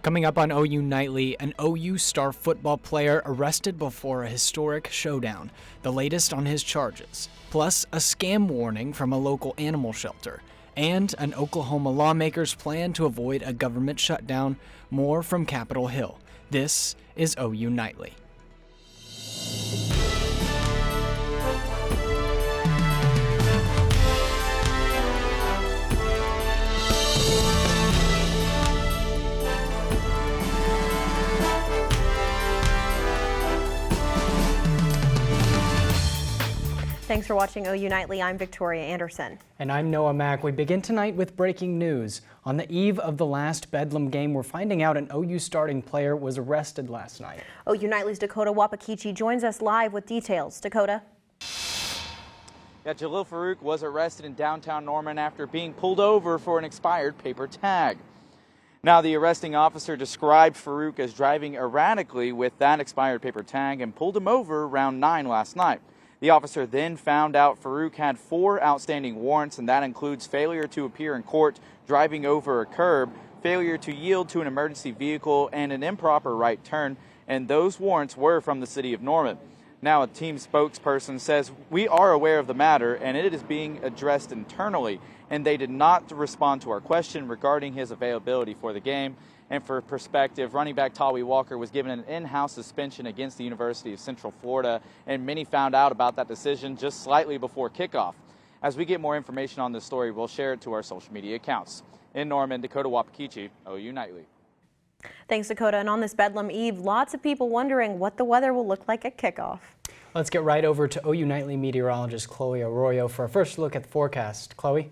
Coming up on OU Nightly, an OU star football player arrested before a historic showdown, the latest on his charges, plus a scam warning from a local animal shelter, and an Oklahoma lawmaker's plan to avoid a government shutdown. More from Capitol Hill. This is OU Nightly. Thanks for watching OU Nightly. I'm Victoria Anderson. And I'm Noah Mack. We begin tonight with breaking news. On the eve of the last Bedlam game, we're finding out an OU starting player was arrested last night. OU Nightly's Dakota Wapakichi joins us live with details. Dakota? Yeah, Jalil Farouk was arrested in downtown Norman after being pulled over for an expired paper tag. Now, the arresting officer described Farouk as driving erratically with that expired paper tag and pulled him over around 9 last night. The officer then found out Farouk had 4 outstanding warrants, and that includes failure to appear in court, driving over a curb, failure to yield to an emergency vehicle, and an improper right turn, and those warrants were from the city of Norman. Now, a team spokesperson says, "We are aware of the matter, and it is being addressed internally," and they did not respond to our question regarding his availability for the game. And for perspective, running back Tawi Walker was given an in-house suspension against the University of Central Florida, and many found out about that decision just slightly before kickoff. As we get more information on this story, we'll share it to our social media accounts. In Norman, Dakota Wapakichi, OU Nightly. Thanks, Dakota. And on this Bedlam Eve, lots of people wondering what the weather will look like at kickoff. Let's get right over to OU Nightly meteorologist Chloe Arroyo for a first look at the forecast. Chloe?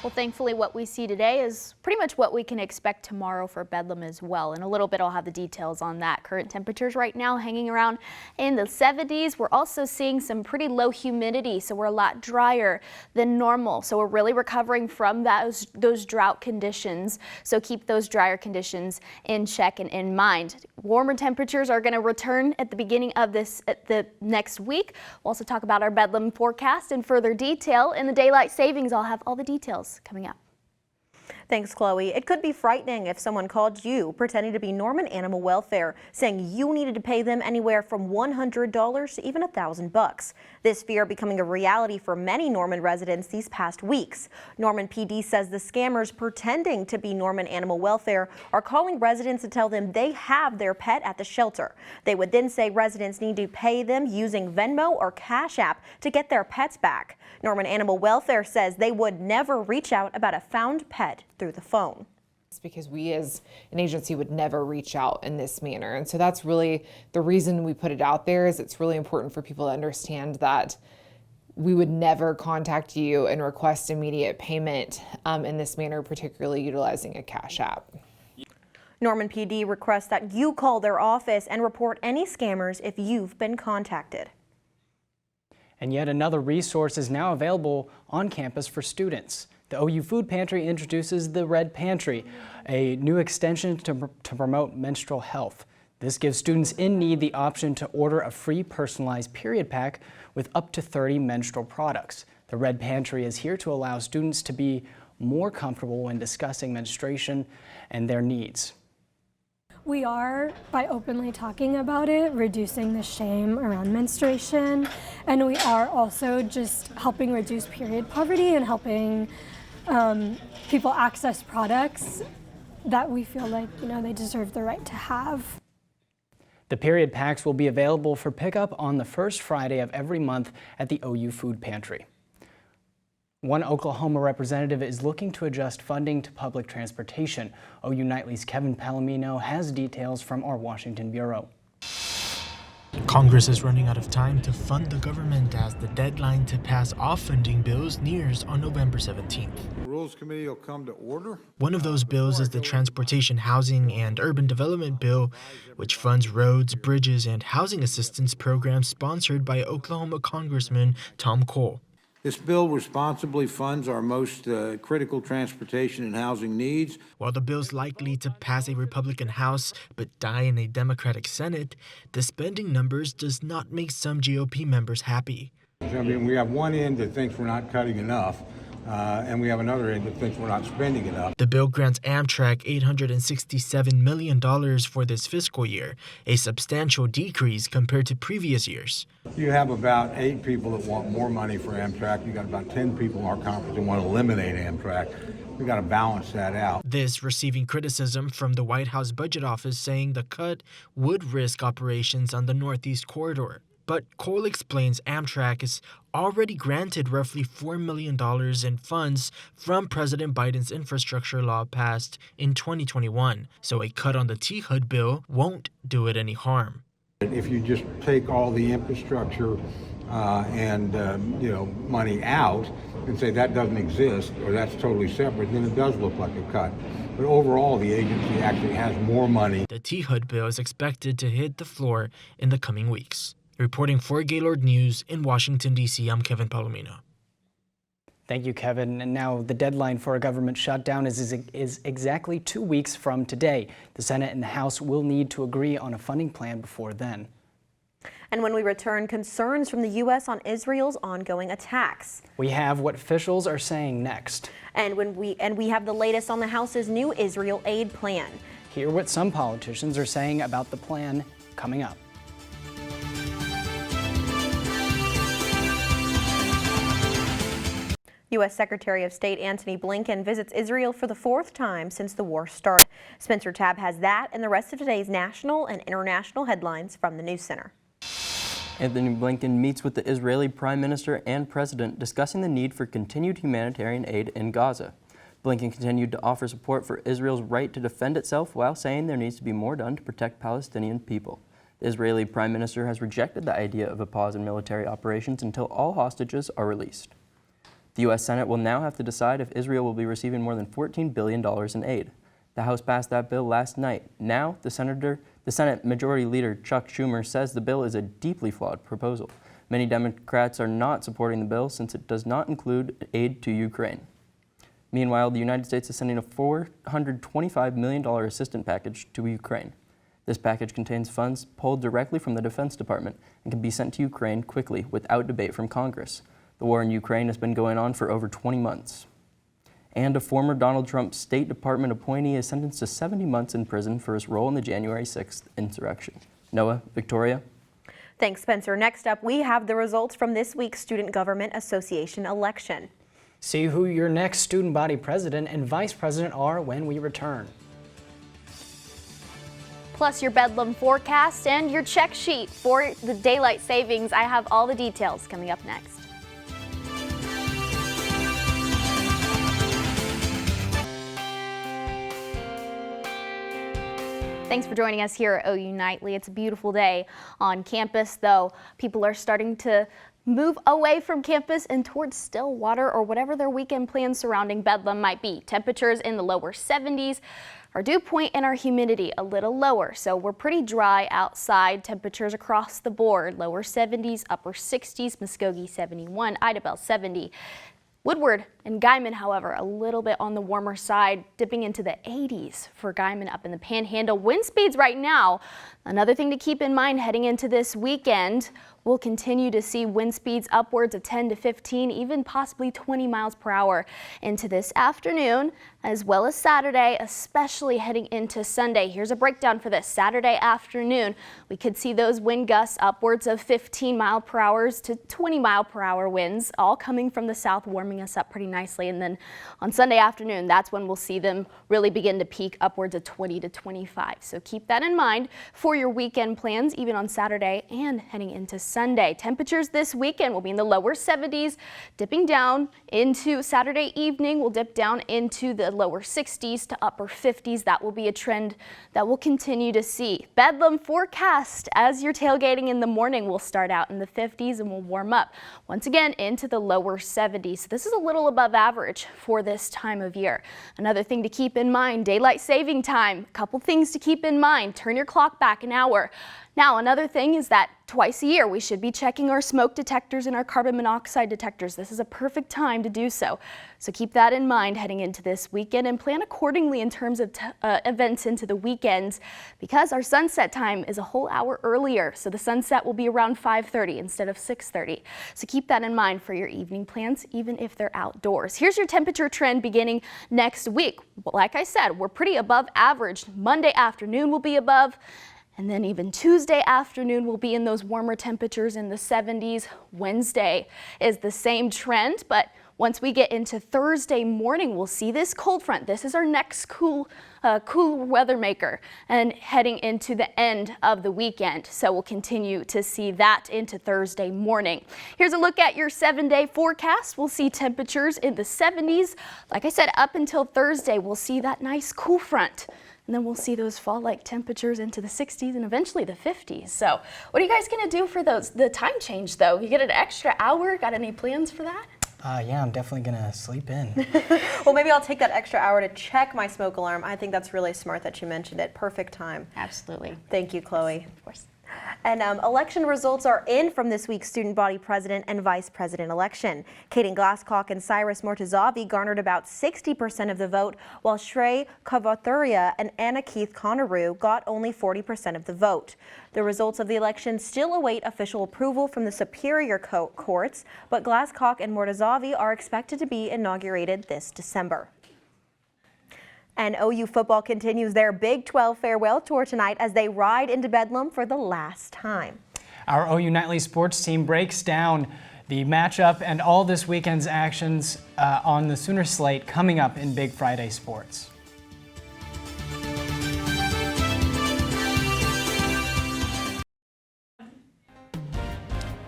Well, thankfully, what we see today is pretty much what we can expect tomorrow for Bedlam as well. In a little bit, I'll have the details on that. Current temperatures right now hanging around in the 70s. We're also seeing some pretty low humidity, so we're a lot drier than normal. So we're really recovering from those drought conditions. So keep those drier conditions in check and in mind. Warmer temperatures are going to return at the beginning of the next week. We'll also talk about our Bedlam forecast in further detail. In the daylight savings, I'll have all the details coming up. Thanks, Chloe. It could be frightening if someone called you pretending to be Norman Animal Welfare, saying you needed to pay them anywhere from $100 to even $1,000. This fear becoming a reality for many Norman residents these past weeks. Norman PD says the scammers pretending to be Norman Animal Welfare are calling residents to tell them they have their pet at the shelter. They would then say residents need to pay them using Venmo or Cash App to get their pets back. Norman Animal Welfare says they would never reach out about a found pet through the phone. It's because we as an agency would never reach out in this manner. And so that's really the reason we put it out there. Is it's really important for people to understand that we would never contact you and request immediate payment in this manner, particularly utilizing a Cash App. Norman PD requests that you call their office and report any scammers if you've been contacted. And yet another resource is now available on campus for students. The OU Food Pantry introduces the Red Pantry, a new extension to promote menstrual health. This gives students in need the option to order a free personalized period pack with up to 30 menstrual products. The Red Pantry is here to allow students to be more comfortable when discussing menstruation and their needs. We are, by openly talking about it, reducing the shame around menstruation, and we are also just helping reduce period poverty and helping people access products that we feel like, they deserve the right to have. The period packs will be available for pickup on the first Friday of every month at the OU Food Pantry. One Oklahoma representative is looking to adjust funding to public transportation. OU Nightly's Kevin Palomino has details from our Washington bureau. Congress is running out of time to fund the government as the deadline to pass off-funding bills nears on November 17th. The Rules Committee will come to order. One of those bills is the Transportation, Housing, and Urban Development Bill, which funds roads, bridges, and housing assistance programs sponsored by Oklahoma Congressman Tom Cole. This bill responsibly funds our most critical transportation and housing needs. While the bill's likely to pass a Republican House but die in a Democratic Senate, the spending numbers does not make some GOP members happy. I mean, we have one end that thinks we're not cutting enough. and we have another end that thinks we're not spending enough. The bill grants Amtrak $867 million for this fiscal year, a substantial decrease compared to previous years. You have about 8 people that want more money for Amtrak. You got about 10 people in our conference that want to eliminate Amtrak. We got to balance that out. This receiving criticism from the White House Budget Office saying the cut would risk operations on the Northeast Corridor. But Cole explains Amtrak is already granted roughly $4 million in funds from President Biden's infrastructure law passed in 2021, so a cut on the T-HUD bill won't do it any harm. If you just take all the infrastructure and money out and say that doesn't exist or that's totally separate, then it does look like a cut. But overall, the agency actually has more money. The T-HUD bill is expected to hit the floor in the coming weeks. Reporting for Gaylord News in Washington, D.C., I'm Kevin Palomino. Thank you, Kevin. And now the deadline for a government shutdown is exactly 2 weeks from today. The Senate and the House will need to agree on a funding plan before then. And when we return, concerns from the U.S. on Israel's ongoing attacks. We have what officials are saying next. And we have the latest on the House's new Israel aid plan. Hear what some politicians are saying about the plan coming up. U.S. Secretary of State Antony Blinken visits Israel for the 4th time since the war started. Spencer Tabb has that and the rest of today's national and international headlines from the News Center. Antony Blinken meets with the Israeli Prime Minister and President discussing the need for continued humanitarian aid in Gaza. Blinken continued to offer support for Israel's right to defend itself while saying there needs to be more done to protect Palestinian people. The Israeli Prime Minister has rejected the idea of a pause in military operations until all hostages are released. The U.S. Senate will now have to decide if Israel will be receiving more than $14 billion in aid. The House passed that bill last night. Now, the Senate Majority Leader Chuck Schumer says the bill is a deeply flawed proposal. Many Democrats are not supporting the bill since it does not include aid to Ukraine. Meanwhile, the United States is sending a $425 million assistance package to Ukraine. This package contains funds pulled directly from the Defense Department and can be sent to Ukraine quickly without debate from Congress. The war in Ukraine has been going on for over 20 months. And a former Donald Trump State Department appointee is sentenced to 70 months in prison for his role in the January 6th insurrection. Noah, Victoria. Thanks, Spencer. Next up, we have the results from this week's Student Government Association election. See who your next student body president and vice president are when we return. Plus your Bedlam forecast and your check sheet for the daylight savings. I have all the details coming up next. Thanks for joining us here at OU Nightly. It's a beautiful day on campus, though. People are starting to move away from campus and towards Stillwater or whatever their weekend plans surrounding Bedlam might be. Temperatures in the lower 70s. Our dew point and our humidity a little lower, so we're pretty dry outside. Temperatures across the board, lower 70s, upper 60s, Muskogee 71, Idabel 70. Woodward and Guyman, however, a little bit on the warmer side, dipping into the 80s for Guyman up in the Panhandle. Wind speeds right now, another thing to keep in mind heading into this weekend, we'll continue to see wind speeds upwards of 10 to 15, even possibly 20 miles per hour into this afternoon, as well as Saturday, especially heading into Sunday. Here's a breakdown for this Saturday afternoon. We could see those wind gusts upwards of 15 mile per hour to 20 mile per hour winds, all coming from the south, warming us up pretty nicely. And then on Sunday afternoon, that's when we'll see them really begin to peak upwards of 20 to 25. So keep that in mind for your weekend plans, even on Saturday and heading into Sunday. Temperatures this weekend will be in the lower 70s, dipping down into Saturday evening. We'll dip down into the lower 60s to upper 50s. That will be a trend that we'll continue to see. Bedlam forecast as you're tailgating in the morning will start out in the 50s and will warm up once again into the lower 70s. So this is a little above average for this time of year. Another thing to keep in mind, daylight saving time. A couple things to keep in mind. Turn your clock back an hour. Now, another thing is that twice a year we should be checking our smoke detectors and our carbon monoxide detectors. This is a perfect time to do so. So keep that in mind heading into this weekend and plan accordingly in terms of events into the weekends, because our sunset time is a whole hour earlier. So the sunset will be around 5:30 instead of 6:30. So keep that in mind for your evening plans, even if they're outdoors. Here's your temperature trend beginning next week. Like I said, we're pretty above average. Monday afternoon will be above. And then even Tuesday afternoon will be in those warmer temperatures in the 70s. Wednesday is the same trend, but once we get into Thursday morning, we'll see this cold front. This is our next cool weather maker, and heading into the end of the weekend. So we'll continue to see that into Thursday morning. Here's a look at your 7-day forecast. We'll see temperatures in the 70s. Like I said, up until Thursday, we'll see that nice cool front. And then we'll see those fall-like temperatures into the 60s and eventually the 50s. So what are you guys going to do for the time change, though? You get an extra hour? Got any plans for that? Yeah, I'm definitely gonna sleep in. Well, maybe I'll take that extra hour to check my smoke alarm. I think that's really smart that you mentioned it. Perfect time. Absolutely. Thank you, Chloe. Of course. And election results are in from this week's student body president and vice president election. Kaden Glasscock and Cyrus Mortazavi garnered about 60% of the vote, while Shrey Kavathuria and Anna Keith Conneru got only 40% of the vote. The results of the election still await official approval from the superior courts, but Glasscock and Mortazavi are expected to be inaugurated this December. And OU football continues their Big 12 farewell tour tonight as they ride into Bedlam for the last time. Our OU Nightly sports team breaks down the matchup and all this weekend's actions on the Sooner slate coming up in Big Friday Sports.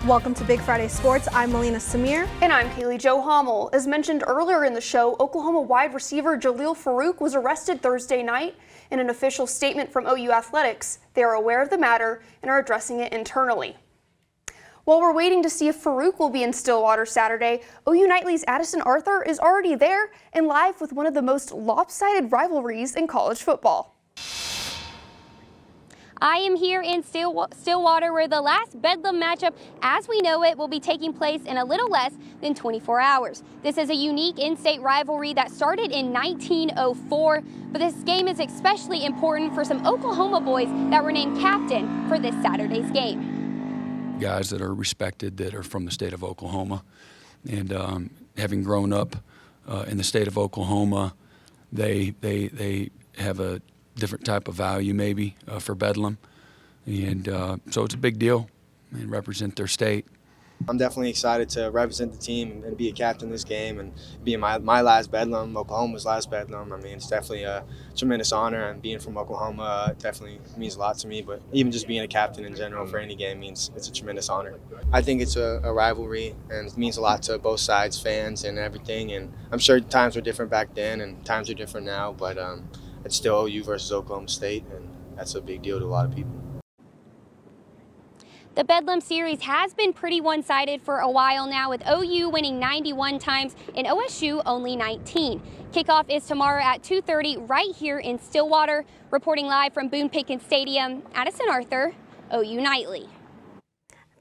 Welcome to Big Friday Sports. I'm Melina Samir. And I'm Kaylee Jo Hommel. As mentioned earlier in the show, Oklahoma wide receiver Jaleel Farouk was arrested Thursday night. In an official statement from OU Athletics, they are aware of the matter and are addressing it internally. While we're waiting to see if Farouk will be in Stillwater Saturday, OU Nightly's Addison Arthur is already there and live with one of the most lopsided rivalries in college football. I am here in Stillwater, where the last Bedlam matchup, as we know it, will be taking place in a little less than 24 hours. This is a unique in-state rivalry that started in 1904, but this game is especially important for some Oklahoma boys that were named captain for this Saturday's game. Guys that are respected, that are from the state of Oklahoma, and having grown up in the state of Oklahoma, they have a different type of value maybe for Bedlam, and so it's a big deal and represent their state. I'm definitely excited to represent the team and be a captain this game and being my last Bedlam, Oklahoma's last Bedlam. I mean, it's definitely a tremendous honor, and being from Oklahoma definitely means a lot to me, but even just being a captain in general for any game means it's a tremendous honor. I think it's a rivalry, and it means a lot to both sides, fans and everything, and I'm sure times were different back then and times are different now, but it's still OU versus Oklahoma State, and that's a big deal to a lot of people. The Bedlam series has been pretty one-sided for a while now, with OU winning 91 times and OSU only 19. Kickoff is tomorrow at 2:30 right here in Stillwater. Reporting live from Boone Pickens Stadium, Addison Arthur, OU Nightly.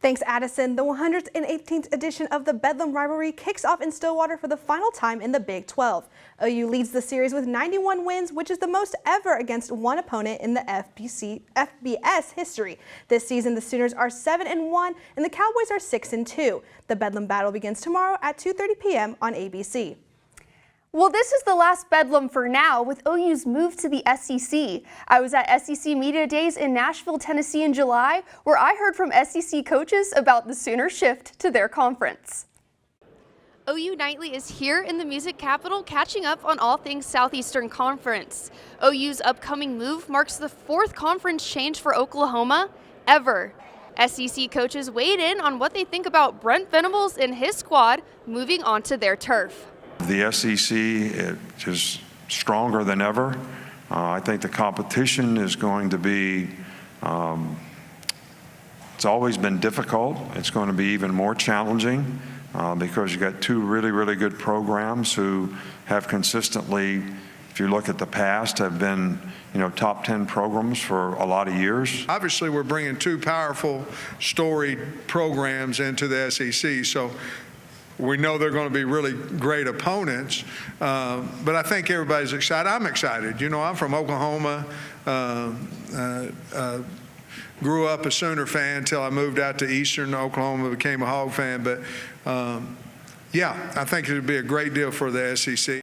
Thanks, Addison. The 118th edition of the Bedlam rivalry kicks off in Stillwater for the final time in the Big 12. OU leads the series with 91 wins, which is the most ever against one opponent in the FBS history. This season, the Sooners are 7-1 and the Cowboys are 6-2. The Bedlam battle begins tomorrow at 2:30 p.m. on ABC. Well, this is the last Bedlam for now, with OU's move to the SEC. I was at SEC Media Days in Nashville, Tennessee in July, where I heard from SEC coaches about the Sooner shift to their conference. OU Nightly is here in the music capital, catching up on all things Southeastern Conference. OU's upcoming move marks the 4th conference change for Oklahoma ever. SEC coaches weighed in on what they think about Brent Venables and his squad moving onto their turf. The SEC is stronger than ever. I think the competition is going to be, it's always been difficult. It's going to be even more challenging because you got two really, really good programs who have consistently if you look at the past, have been, top 10 programs for a lot of years. Obviously, we're bringing two powerful, storied programs into the SEC, so we know they're going to be really great opponents, but I think everybody's excited. I'm excited. I'm from Oklahoma, grew up a Sooner fan until I moved out to Eastern Oklahoma, became a Hog fan, but yeah, I think it would be a great deal for the SEC.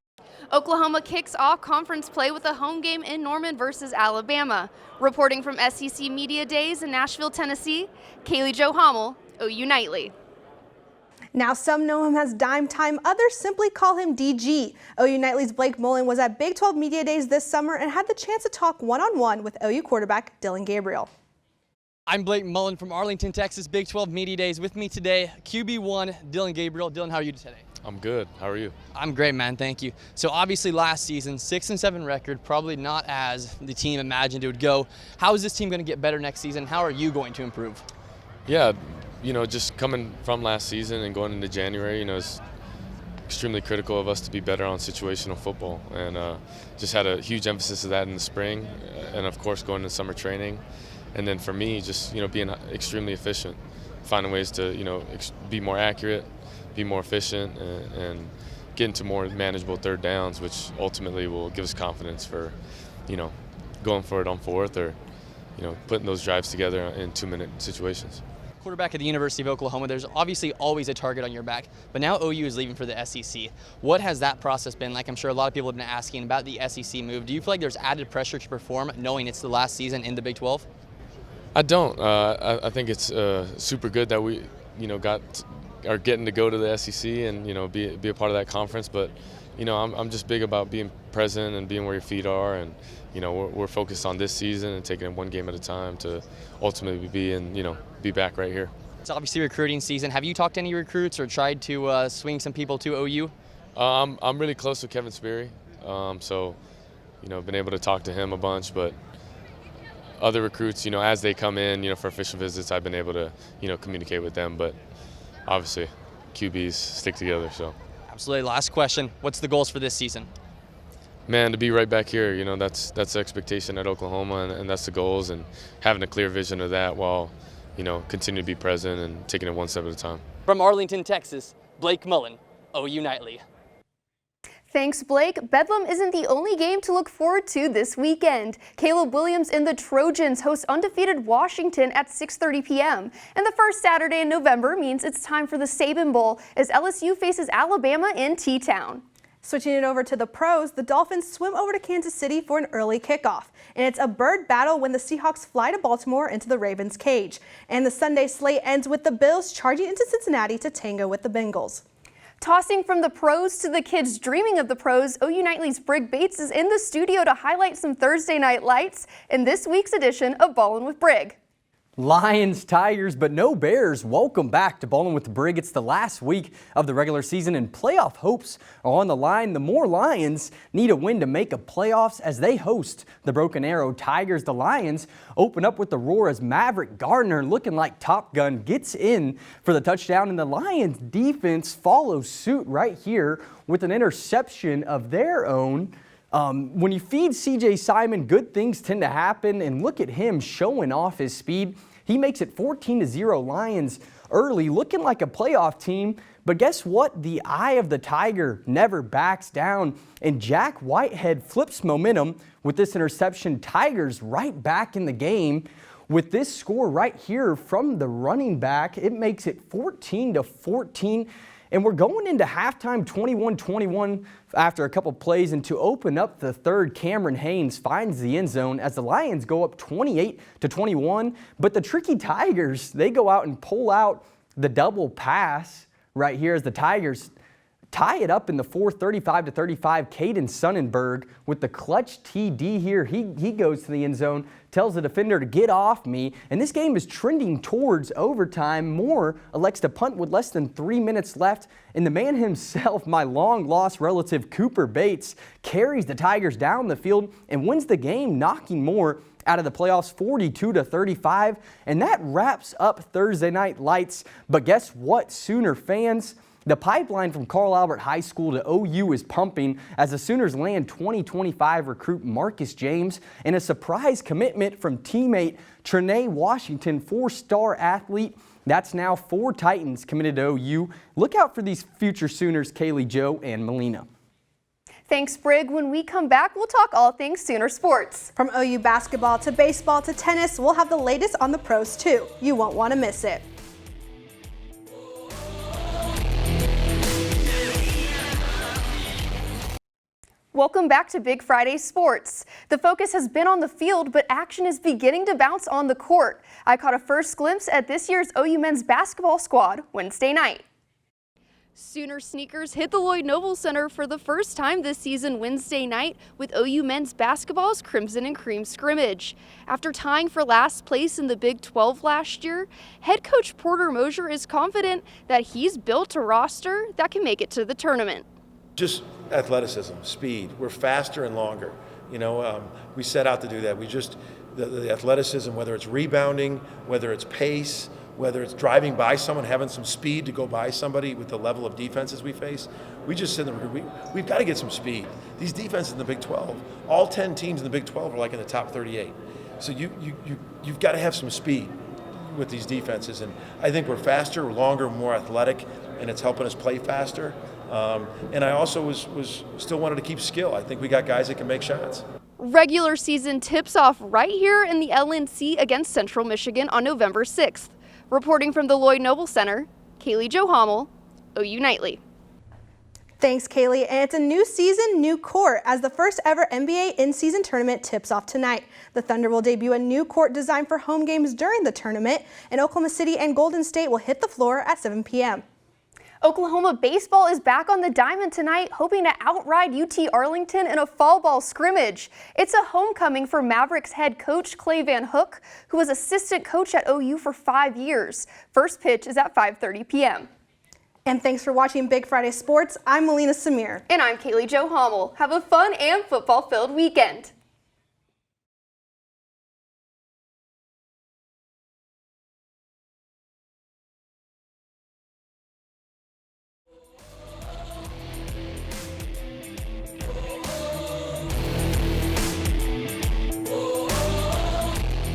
Oklahoma kicks off conference play with a home game in Norman versus Alabama. Reporting from SEC Media Days in Nashville, Tennessee, Kaylee Jo Hommel, OU Nightly. Now some know him as Dime Time, others simply call him DG. OU Nightly's Blake Mullen was at Big 12 Media Days this summer and had the chance to talk one-on-one with OU quarterback Dylan Gabriel. I'm Blake Mullen from Arlington, Texas, Big 12 Media Days. With me today, QB1 Dylan Gabriel. Dylan, how are you today? I'm good. How are you? I'm great, man. Thank you. So obviously last season, 6-7 record, probably not as the team imagined it would go. How is this team going to get better next season? How are you going to improve? Yeah, just coming from last season and going into January, it's extremely critical of us to be better on situational football, and just had a huge emphasis of that in the spring, and of course going into summer training. And then for me, just being extremely efficient, finding ways to be more accurate, be more efficient, and get into more manageable third downs, which ultimately will give us confidence for going for it on fourth, or putting those drives together in 2-minute situations. Quarterback at the University of Oklahoma, there's obviously always a target on your back, but now OU is leaving for the SEC. What has that process been like? I'm sure a lot of people have been asking about the SEC move. Do you feel like there's added pressure to perform knowing it's the last season in the Big 12? I don't. I think it's super good that we, are getting to go to the SEC and be a part of that conference. But I'm just big about being present and being where your feet are, and we're focused on this season and taking it one game at a time to ultimately be back right here. It's obviously recruiting season. Have you talked to any recruits or tried to swing some people to OU? I'm really close with Kevin Sperry, so been able to talk to him a bunch, but. Other recruits, as they come in, for official visits, I've been able to, communicate with them. But obviously, QBs stick together. So. Absolutely. Last question: what's the goals for this season? Man, to be right back here. That's the expectation at Oklahoma, and that's the goals. And having a clear vision of that, while, continue to be present and taking it one step at a time. From Arlington, Texas, Blake Mullen, OU Nightly. Thanks, Blake. Bedlam isn't the only game to look forward to this weekend. Caleb Williams and the Trojans host undefeated Washington at 6:30 p.m. And the first Saturday in November means it's time for the Saban Bowl as LSU faces Alabama in T-Town. Switching it over to the pros, the Dolphins swim over to Kansas City for an early kickoff. And it's a bird battle when the Seahawks fly to Baltimore into the Ravens' cage. And the Sunday slate ends with the Bills charging into Cincinnati to tango with the Bengals. Tossing from the pros to the kids dreaming of the pros, OU Nightly's Brig Bates is in the studio to highlight some Thursday night lights in this week's edition of Ballin' with Brig. Lions, Tigers, but no Bears. Welcome back to Ballin' with Brig. It's the last week of the regular season and playoff hopes are on the line. The more Lions need a win to make a playoffs as they host the Broken Arrow Tigers. The Lions open up with the roar as Maverick Gardner, looking like Top Gun, gets in for the touchdown, and the Lions defense follows suit right here with an interception of their own. When you feed C.J. Simon, good things tend to happen, and look at him showing off his speed. He makes it 14-0 Lions early, looking like a playoff team. But guess what? The eye of the Tiger never backs down, and Jack Whitehead flips momentum with this interception. Tigers right back in the game. With this score right here from the running back, it makes it 14-14. And we're going into halftime 21-21 after a couple plays, and to open up the third, Cameron Haynes finds the end zone as the Lions go up 28-21. But the tricky Tigers, they go out and pull out the double pass right here as the Tigers tie it up in the fourth, 35-35. Caden Sonnenberg with the clutch TD here. He goes to the end zone, tells the defender to get off me, and this game is trending towards overtime. Moore elects to punt with less than 3 minutes left, and the man himself, my long-lost relative Cooper Bates, carries the Tigers down the field and wins the game, knocking Moore out of the playoffs 42-35, and that wraps up Thursday night lights. But guess what, Sooner fans? The pipeline from Carl Albert High School to OU is pumping as the Sooners land 2025 recruit Marcus James and a surprise commitment from teammate Trinae Washington, 4-star athlete. That's now 4 Titans committed to OU. Look out for these future Sooners, Kaylee, Joe, and Melina. Thanks, Brig. When we come back, we'll talk all things Sooner sports. From OU basketball to baseball to tennis, we'll have the latest on the pros too. You won't want to miss it. Welcome back to Big Friday Sports. The focus has been on the field, but action is beginning to bounce on the court. I caught a first glimpse at this year's OU men's basketball squad Wednesday night. Sooner sneakers hit the Lloyd Noble Center for the first time this season Wednesday night with OU men's basketball's Crimson and Cream scrimmage. After tying for last place in the Big 12 last year, head coach Porter Mosier is confident that he's built a roster that can make it to the tournament. Just athleticism, speed. We're faster and longer. We set out to do that. The athleticism, whether it's rebounding, whether it's pace, whether it's driving by someone, having some speed to go by somebody with the level of defenses we face, we just said we've got to get some speed. These defenses in the Big 12, all 10 teams in the Big 12 are like in the top 38. So you've got to have some speed with these defenses. And I think we're faster, we're longer, more athletic, and it's helping us play faster. And I also was still wanted to keep skill. I think we got guys that can make shots. Regular season tips off right here in the LNC against Central Michigan on November 6th. Reporting from the Lloyd Noble Center, Kaylee Jo Hommel, OU Nightly. Thanks, Kaylee. And it's a new season, new court, as the first ever NBA in-season tournament tips off tonight. The Thunder will debut a new court designed for home games during the tournament, and Oklahoma City and Golden State will hit the floor at 7 p.m. Oklahoma baseball is back on the diamond tonight, hoping to outride UT Arlington in a fall ball scrimmage. It's a homecoming for Mavericks head coach Clay Van Hook, who was assistant coach at OU for 5 years. First pitch is at 5:30 p.m. And thanks for watching Big Friday Sports. I'm Melina Samir. And I'm Kaylee Jo Hommel. Have a fun and football-filled weekend.